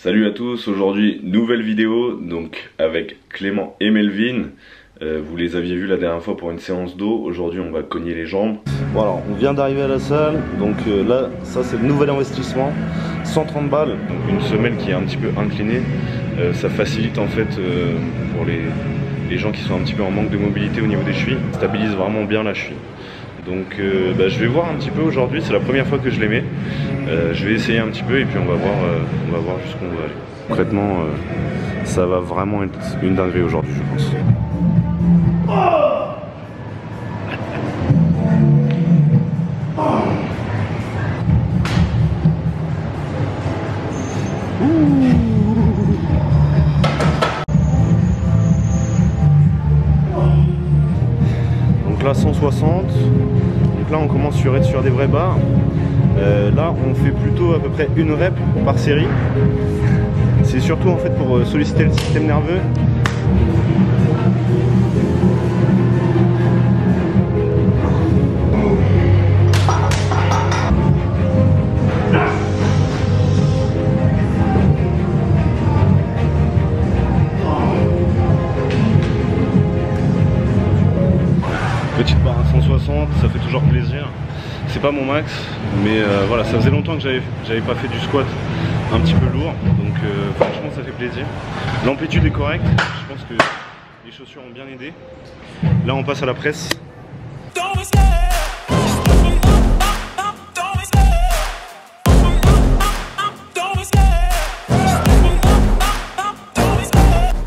Salut à tous, aujourd'hui nouvelle vidéo donc avec Clément et Melvin. Vous les aviez vus la dernière fois pour une séance d'eau, aujourd'hui on va cogner les jambes. Voilà, on vient d'arriver à la salle, donc là ça c'est le nouvel investissement, 130 balles. Donc une semelle qui est un petit peu inclinée, ça facilite en fait pour les gens qui sont un petit peu en manque de mobilité au niveau des chevilles, ça stabilise vraiment bien la cheville. Donc je vais voir un petit peu aujourd'hui, c'est la première fois que je les mets. Je vais essayer un petit peu et puis on va voir jusqu'où on va aller. Concrètement, ça va vraiment être une dinguerie aujourd'hui, je pense. Donc là 160, donc là on commence sur être sur des vrais barres. Là on fait plutôt à peu près une rep par série. C'est surtout en fait pour solliciter le système nerveux. Petite barre à 160, ça fait toujours plaisir. C'est pas mon max, mais voilà, ça faisait longtemps que j'avais pas fait du squat un petit peu lourd, donc franchement ça fait plaisir. L'amplitude est correcte, je pense que les chaussures ont bien aidé. Là on passe à la presse.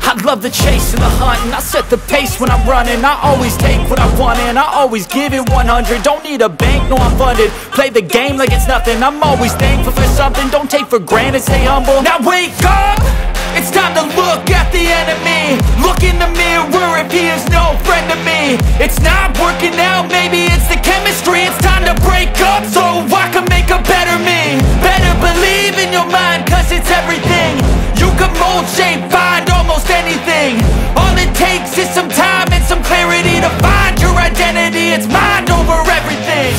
I love the chase and the hunt, and I set the pace when I'm running. I always take what I want and I always give it 100. Don't need a bank, no I'm funded. Play the game like it's nothing. I'm always thankful for something. Don't take for granted, stay humble. Now wake up, it's time to look at the enemy. Look in the mirror if he is no friend to me. It's not working out, maybe it's the chemistry. It's time to break up so I can make a better me. Better believe in your mind, cause it's everything. You can mold, shape, find almost anything. All it takes is some time and some clarity to find your identity. It's mind over everything.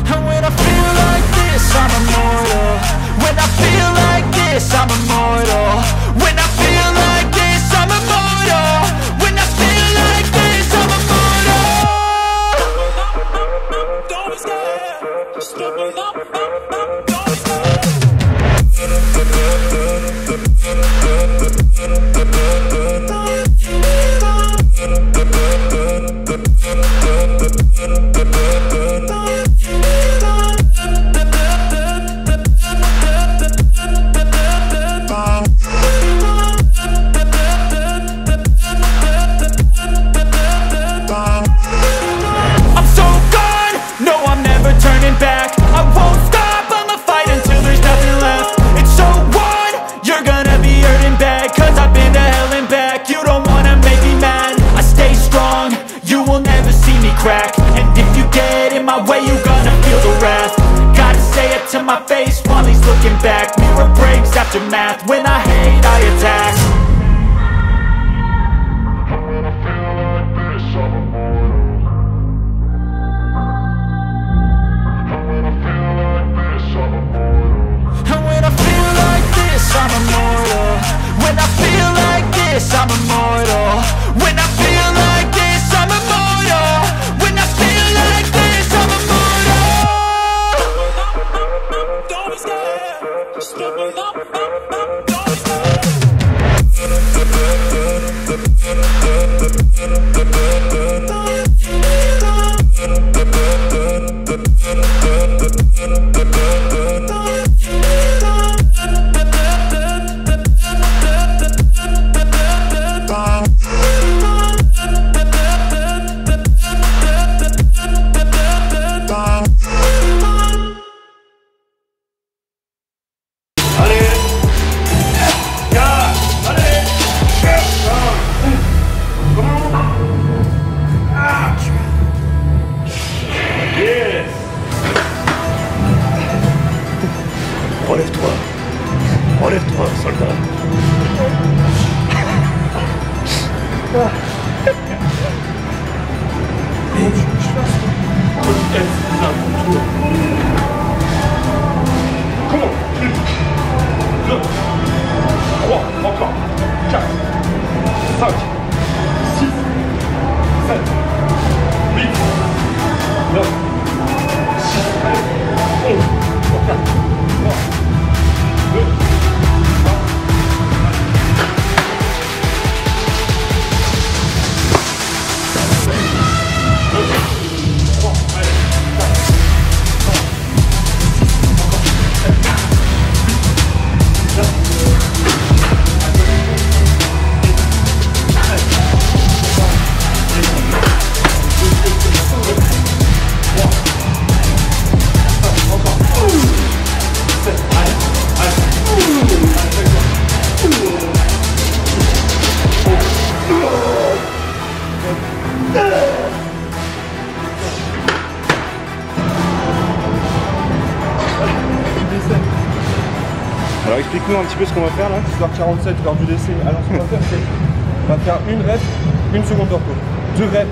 And when I feel like this, I'm immortal. When I feel like this, I'm immortal. When I feel like this, I'm immortal. When I feel like this, I'm immortal. Don't be scared. Just open up. Don't be scared. And if you get in my way, you gonna feel the wrath. Gotta say it to my face while he's looking back. Mirror breaks after math. When I hate, I attack. When I feel like this, I'm immortal. When I feel like this, I'm immortal. And when I feel like this, I'm immortal. When I feel like this, I'm immortal. When I feel like this, I'm immortal. When I feel like this, I'm immortal. Don't be scared. Just open up. Don't be scared. Relève-toi. Relève-toi, soldat. Comment? 1, 2, 3, encore. 4, 5, 6, 7, 8, 9, 10, 11, 4, 3, 2, 1. Alors explique-nous un petit peu ce qu'on va faire là. Histoire 47 lors du décès. Alors ce qu'on va faire, c'est on va faire une rep, 1 seconde de repos. 2 reps,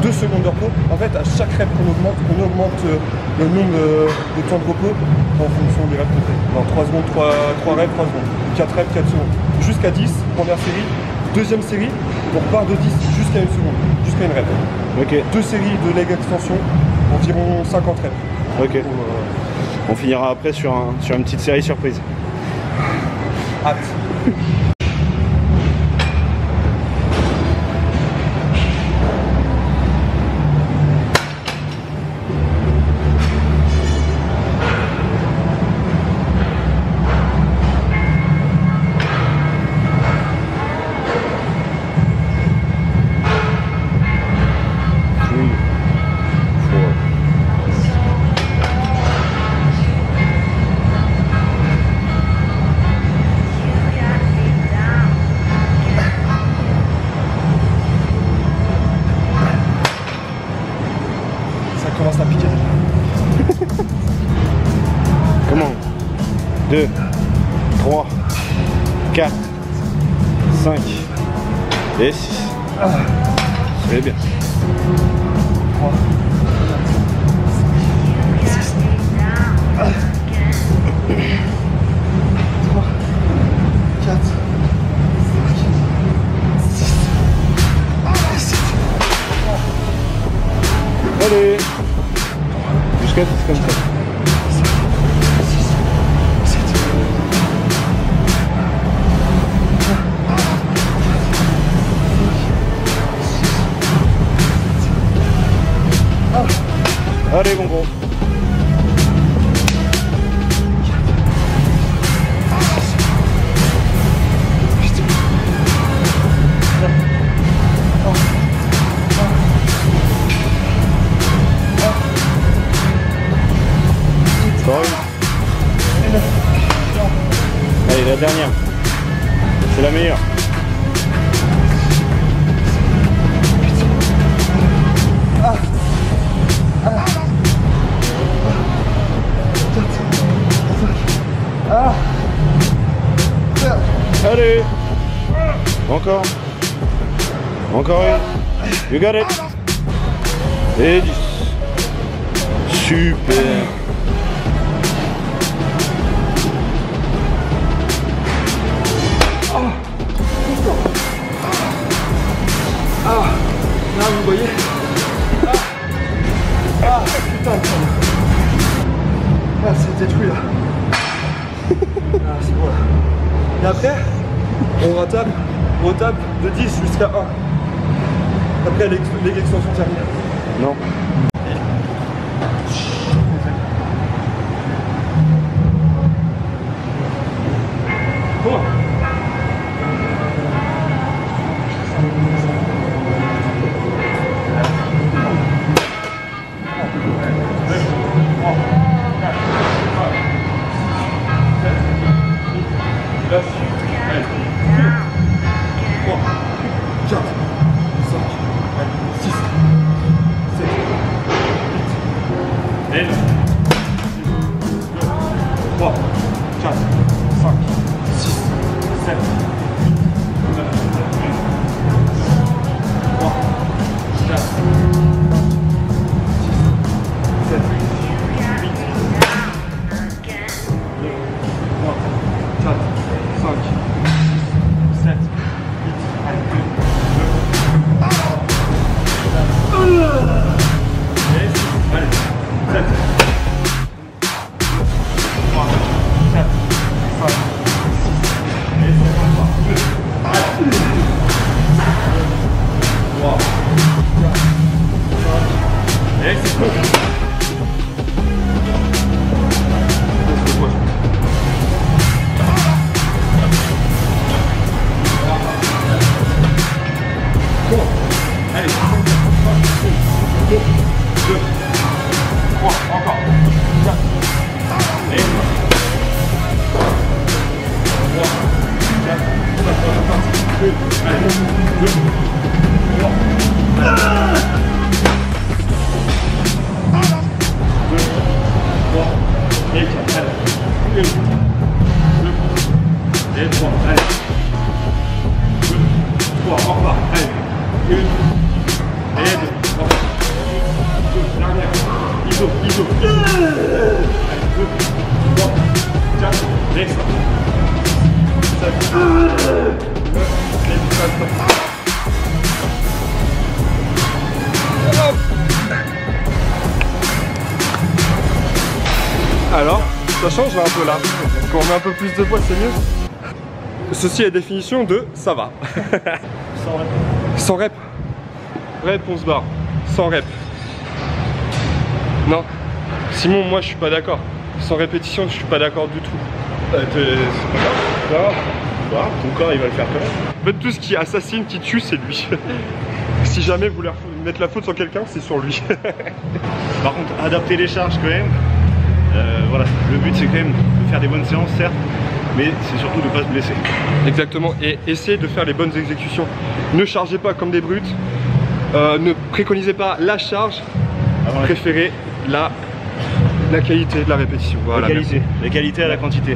2 secondes de repos. En fait, à chaque rep qu'on augmente, on augmente le nombre de temps de repos en fonction des reps qu'on fait. Alors 3 secondes, 3 reps, 3 secondes. 4 reps, 4 secondes. Jusqu'à 10, première série. Deuxième série, on repart de 10 jusqu'à 1 seconde, jusqu'à une rep. Ok. 2 séries de leg extension, environ 50 reps. Ok. On finira après sur une petite série surprise. Hâte. Commence à piquer. Comment? 2, 3, 4, 5 et 6. C'est bien. 3, 6, 3, 4, 5, 6, 7. Allez! Jusqu'à 10 comme ça. Allez mon gros. Allez, la dernière. C'est la meilleure. Allez. Encore. Encore une. You got it. Et 10. Super. Là vous voyez. Putain de temps. C'est détruit là. C'est bon là. Et après, on retape de 10 jusqu'à 1. Après l'extension termine. Non. Comment? Alors, ça change là un peu là. Quand on met un peu plus de poids, c'est mieux. Ceci est la définition de ça va. Sans rep. Sans rep. Réponse barre. Sans rep. Non. Simon, moi je suis pas d'accord. Sans répétition, je suis pas d'accord du tout. C'est pas grave. Ton corps il va le faire quand même. En fait, tout ce qui assassine, qui tue, c'est lui. Si jamais vous voulez mettre la faute sur quelqu'un, c'est sur lui. Par contre, adapter les charges quand même. Voilà, le but c'est quand même de faire des bonnes séances, certes, mais c'est surtout de ne pas se blesser. Exactement, et essayez de faire les bonnes exécutions. Ne chargez pas comme des brutes. Ne préconisez pas la charge. Préférez la qualité de la répétition. Voilà, la qualité à la quantité.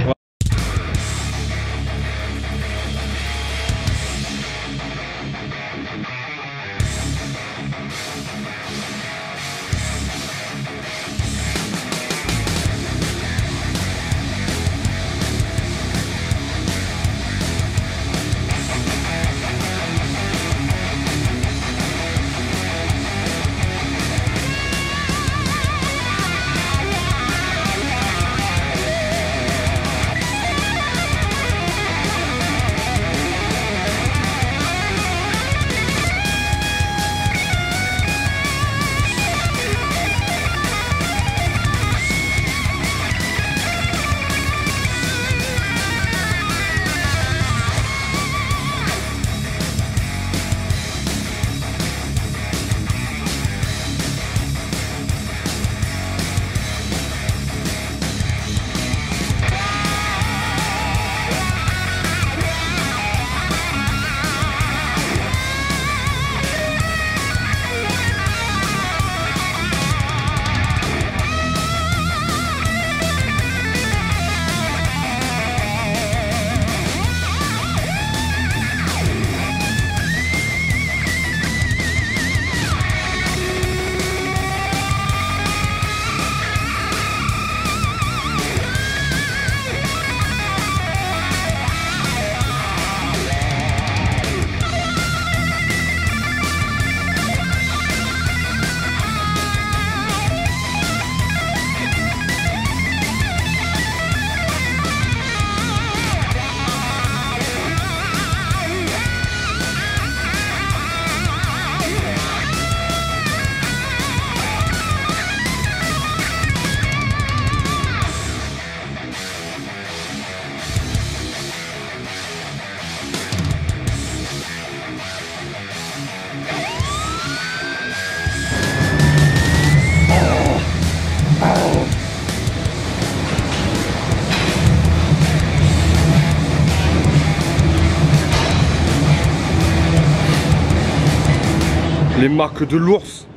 Les marques de l'ours.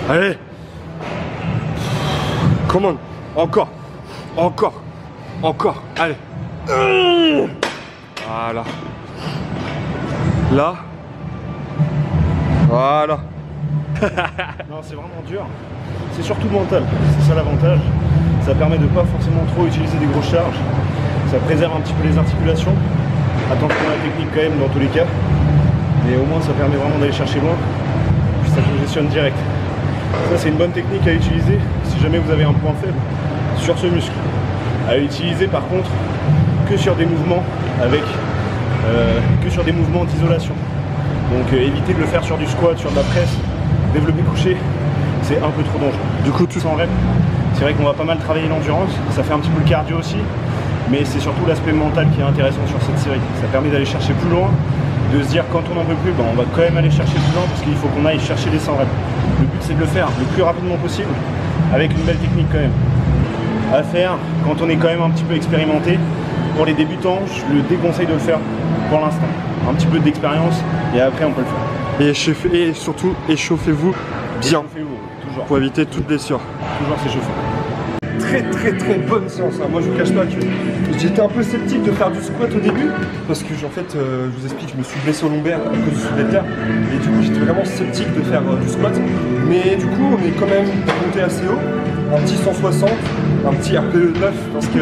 Allez. Come on. Encore. Encore. Encore. Allez. Voilà. Là. Voilà. Non, c'est vraiment dur. C'est surtout mental. C'est ça l'avantage. Ça permet de ne pas forcément trop utiliser des grosses charges. Ça préserve un petit peu les articulations. Attention à la technique quand même dans tous les cas. Mais au moins ça permet vraiment d'aller chercher loin. Puis ça congestionne direct. Ça c'est une bonne technique à utiliser si jamais vous avez un point faible sur ce muscle. À utiliser par contre que sur des mouvements avec que sur des mouvements d'isolation. Donc évitez de le faire sur du squat, sur de la presse, développé couché, c'est un peu trop dangereux. Du coup tout en rep, c'est vrai qu'on va pas mal travailler l'endurance, ça fait un petit peu le cardio aussi, mais c'est surtout l'aspect mental qui est intéressant sur cette série. Ça permet d'aller chercher plus loin, de se dire quand on n'en peut plus, on va quand même aller chercher plus loin parce qu'il faut qu'on aille chercher les 100 reps. Le but c'est de le faire le plus rapidement possible avec une belle technique quand même. À faire quand on est quand même un petit peu expérimenté. Pour les débutants, je le déconseille de le faire pour l'instant. Un petit peu d'expérience et après on peut le faire. Et surtout échauffez-vous bien. Échauffez-vous, toujours. Pour éviter toute blessure. Toujours s'échauffer. Très bonne séance. Moi je vous cache pas que j'étais un peu sceptique de faire du squat au début parce que en fait, je vous explique, je me suis blessé au lombaire à cause du soulevé de terre et du coup j'étais vraiment sceptique de faire du squat. Mais du coup, on est quand même monté assez haut, un petit 160, un petit RPE 9 parce que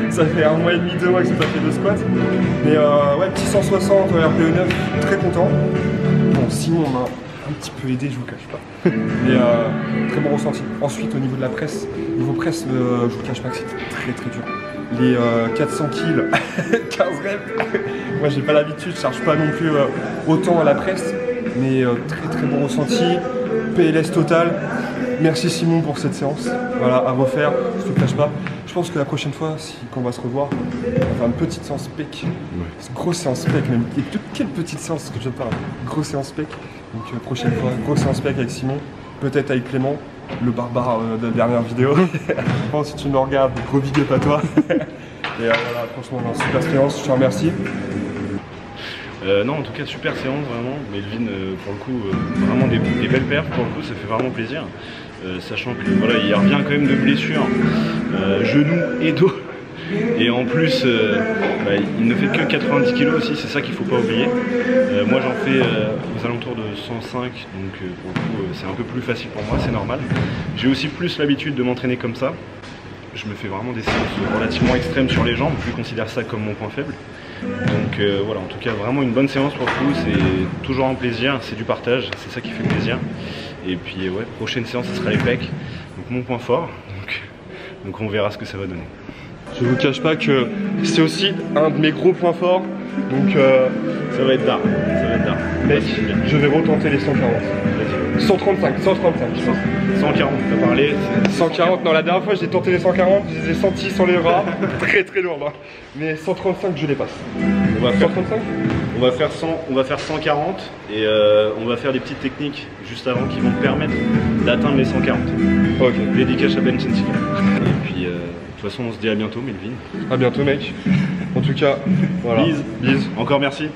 ça fait 1 mois et demi, 2 mois que j'ai pas fait de squat. Mais ouais, petit 160 RPE 9, très content. Bon, Simon m'a un petit peu aidé, je vous cache pas. Mais très bon ressenti. Ensuite, au niveau de la presse, niveau presse, je vous cache pas que c'était très très dur. Les 400 kills, 15 reps. Moi, j'ai pas l'habitude, je charge pas non plus autant à la presse, mais très très bon ressenti. PLS total. Merci Simon pour cette séance. Voilà, à refaire, je te cache pas. Je pense que la prochaine fois, quand on va se revoir, on va faire une petite séance PEC. Ouais. Grosse séance PEC même. Et quelle petite séance que je parle. Grosse séance PEC. Donc prochaine fois, grosse séance PEC avec Simon. Peut-être avec Clément, le barbare de la dernière vidéo. Bon, si tu me regardes, gros big up à toi. Et voilà, franchement, super séance, je te remercie. Non, en tout cas, super séance, vraiment. Melvin, pour le coup, vraiment des belles perfs, pour le coup, ça fait vraiment plaisir. Sachant que voilà, il revient quand même de blessures, genoux et dos. Et en plus, il ne fait que 90 kg aussi, c'est ça qu'il ne faut pas oublier. Moi, j'en fais aux alentours de 105, donc pour le coup, c'est un peu plus facile pour moi, c'est normal. J'ai aussi plus l'habitude de m'entraîner comme ça. Je me fais vraiment des séances relativement extrêmes sur les jambes, je considère ça comme mon point faible. Donc voilà, en tout cas vraiment une bonne séance pour le coup, c'est toujours un plaisir, c'est du partage, c'est ça qui fait plaisir. Et puis ouais, prochaine séance ce sera les pecs, donc mon point fort, donc on verra ce que ça va donner. Je vous cache pas que c'est aussi un de mes gros points forts, donc ça va être tard, Mec, je vais retenter les 140. 135, 140, t'as parlé. 140, non, la dernière fois j'ai tenté les 140, je les ai sentis sur les bras, très très lourd. Hein. Mais 135, je les passe. On va faire 135 on va faire 140 et on va faire des petites techniques juste avant qui vont te permettre d'atteindre les 140. Ok. Dédicace à Ben Chensika. Et puis, de toute façon, on se dit à bientôt, Melvin. À bientôt, mec. En tout cas, voilà. Bise. Bise. Encore merci.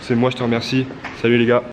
C'est moi, je te remercie. Salut les gars.